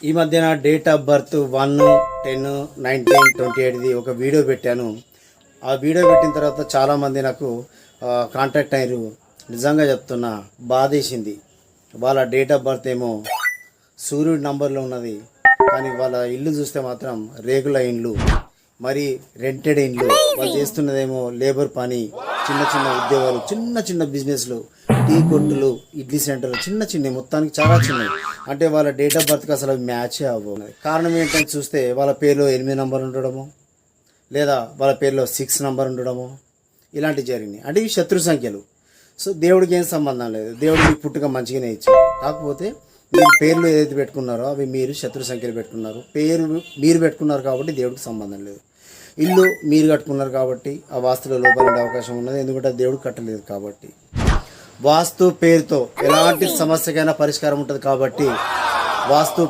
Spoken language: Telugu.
ఈ మధ్యన డేట్ ఆఫ్ బర్త్ 1/10/1928ది ఒక వీడియో పెట్టాను. ఆ వీడియో పెట్టిన తర్వాత చాలామంది నాకు కాంటాక్ట్ అయ్యారు. నిజంగా చెప్తున్నా, బాధేసింది. వాళ్ళ డేట్ ఆఫ్ బర్త్ ఏమో సూర్యుడి నంబర్లో ఉన్నది, కానీ వాళ్ళ ఇల్లు చూస్తే మాత్రం రేగుల ఇండ్లు, మరి రెంటెడ్ ఇండ్లు. వాళ్ళు చేస్తున్నదేమో లేబర్ పని, చిన్న చిన్న ఉద్యోగాలు, చిన్న చిన్న బిజినెస్లు, టీ కొట్టులు, ఇడ్లీ సెంటర్లు, చిన్న చిన్న, మొత్తానికి చాలా చిన్నవి. అంటే వాళ్ళ డేట్ ఆఫ్ బర్త్కి అసలు మ్యాచే అవ్వదు. కారణం ఏంటంటే చూస్తే వాళ్ళ పేరులో 8 నంబర్ ఉండడము, లేదా వాళ్ళ పేరులో 6 నంబర్ ఉండడము, ఇలాంటివి జరిగినాయి. అంటే ఇవి శత్రు సంఖ్యలు. సో దేవుడికి ఏం సంబంధం లేదు, దేవుడు మీకు పుట్టుక మంచిగానే ఇచ్చాడు. కాకపోతే మీరు పేర్లు ఏదైతే పెట్టుకున్నారో అవి మీరు శత్రు సంఖ్యలు పెట్టుకున్నారు. పేరు మీరు పెట్టుకున్నారు కాబట్టి దేవుడికి సంబంధం లేదు. ఇల్లు మీరు కట్టుకున్నారు కాబట్టి ఆ వాస్తులో లోపడే అవకాశం ఉన్నది, ఎందుకంటే దేవుడు కట్టలేదు కాబట్టి. వాస్తు పేరుతో ఎలాంటి సమస్యకైనా పరిష్కారం ఉంటుంది కాబట్టి వాస్తు